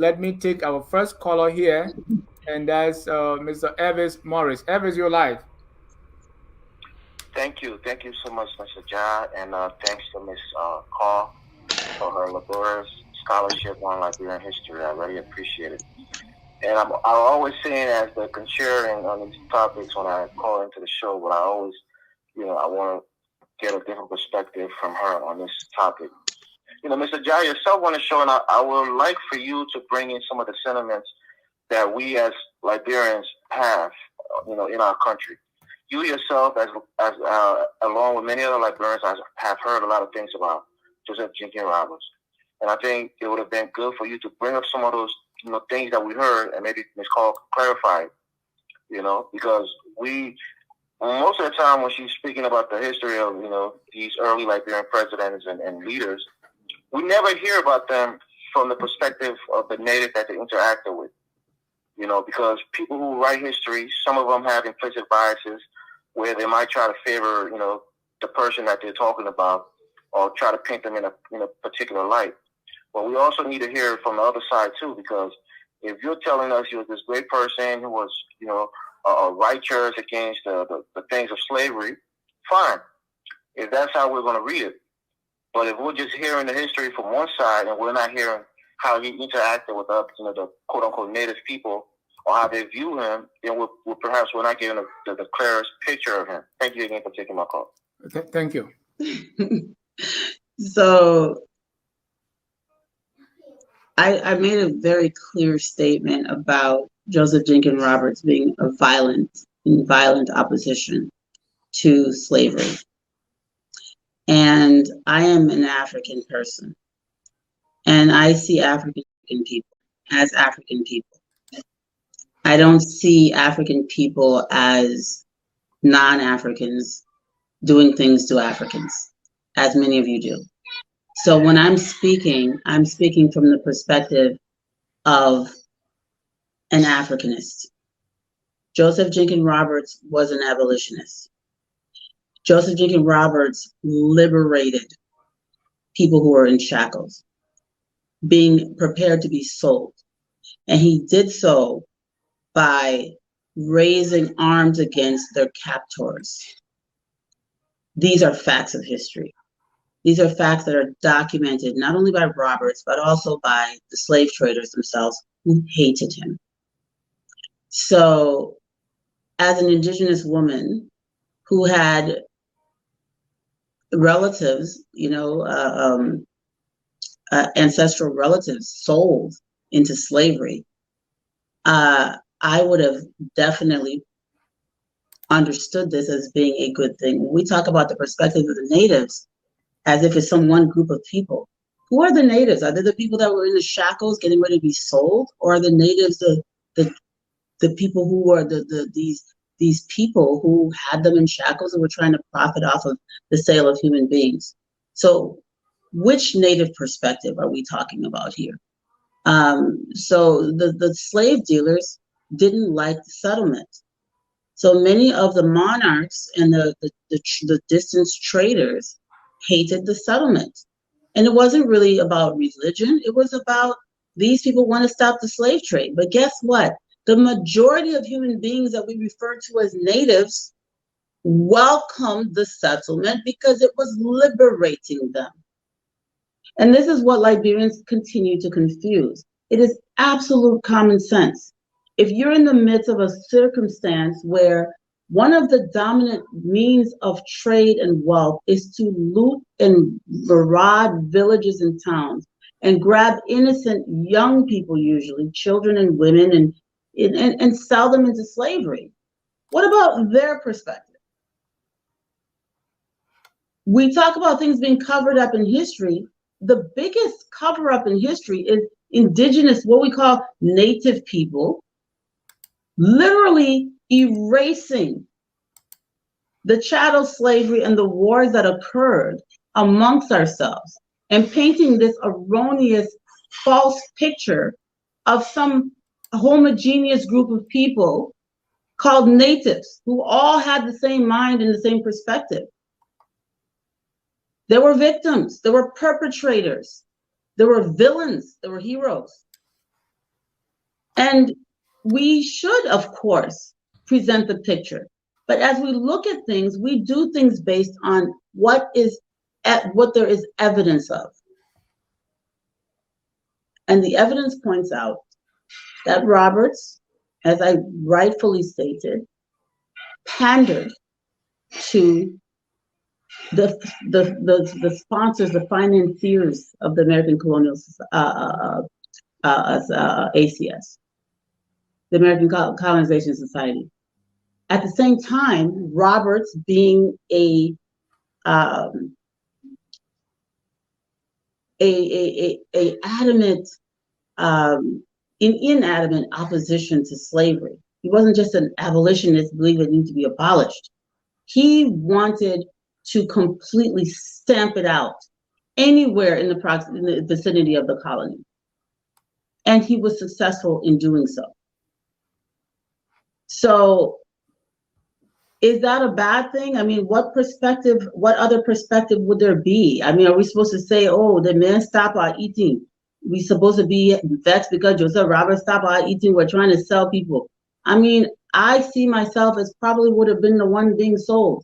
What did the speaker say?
let me take our first caller here, and that's Mr. Evis Morris. Evis, you're live. Thank you so much, Mr. John, and thanks to Miss Call for her laborious scholarship on Liberian history. I really appreciate it. And I'm always saying as the contrarian on these topics when I call into the show, but I always, I want to get a different perspective from her on this topic. Mr. Jai, yourself on the show, and I would like for you to bring in some of the sentiments that we as Liberians have, in our country. You yourself, as along with many other Liberians, have heard a lot of things about Joseph Jenkins Roberts, and I think it would have been good for you to bring up some of those, things that we heard, and maybe Ms. Call clarify, because we most of the time when she's speaking about the history of these early Liberian presidents and leaders, we never hear about them from the perspective of the native that they interacted with. Because people who write history, some of them have implicit biases where they might try to favor, the person that they're talking about or try to paint them in a particular light. But we also need to hear it from the other side too, because if you're telling us you're this great person who was, righteous against the things of slavery, fine. If that's how we're going to read it. But if we're just hearing the history from one side and we're not hearing how he interacted with the quote unquote native people or how they view him, then we're not getting the clearest picture of him. Thank you again for taking my call. Thank you. So I made a very clear statement about Joseph Jenkins Roberts being in violent opposition to slavery. And I am an African person, and I see African people as African people. I don't see African people as non-Africans doing things to Africans, as many of you do. So when I'm speaking from the perspective of an Africanist. Joseph Jenkins Roberts was an abolitionist. Joseph Jenkins Roberts liberated people who were in shackles, being prepared to be sold. And he did so by raising arms against their captors. These are facts of history. These are facts that are documented not only by Roberts, but also by the slave traders themselves who hated him. So as an Indigenous woman who had relatives, ancestral relatives sold into slavery, I would have definitely understood this as being a good thing. When we talk about the perspective of the natives as if it's some one group of people, who are the natives? Are they the people that were in the shackles getting ready to be sold, or are the natives the people who are these people who had them in shackles and were trying to profit off of the sale of human beings? So which native perspective are we talking about here? So the slave dealers didn't like the settlement. So many of the monarchs and the distance traders hated the settlement. And it wasn't really about religion. It was about these people want to stop the slave trade. But guess what? The majority of human beings that we refer to as natives welcomed the settlement because it was liberating them. And this is what Liberians continue to confuse. It is absolute common sense. If you're in the midst of a circumstance where one of the dominant means of trade and wealth is to loot and maraud villages and towns and grab innocent young people, usually children and women, and sell them into slavery, what about their perspective? We talk about things being covered up in history. The biggest cover up in history is indigenous, what we call native people, literally erasing the chattel slavery and the wars that occurred amongst ourselves and painting this erroneous, false picture of some homogeneous group of people called natives who all had the same mind and the same perspective. There were victims, there were perpetrators, there were villains, there were heroes. And we should, of course, present the picture. But as we look at things, we do things based on what there is evidence of. And the evidence points out that Roberts, as I rightfully stated, pandered to the sponsors, the financiers of the American colonial ACS, the American Colonization Society. At the same time, Roberts being a adamant, inadamant opposition to slavery. He wasn't just an abolitionist, believing it needs to be abolished. He wanted to completely stamp it out anywhere in the vicinity of the colony. And he was successful in doing so. So is that a bad thing? I mean, what other perspective would there be? I mean, are we supposed to say, oh, the men stop our eating? We supposed to be vexed because Joseph Roberts stopped our eating? We're trying to sell people. I mean, I see myself as probably would have been the one being sold.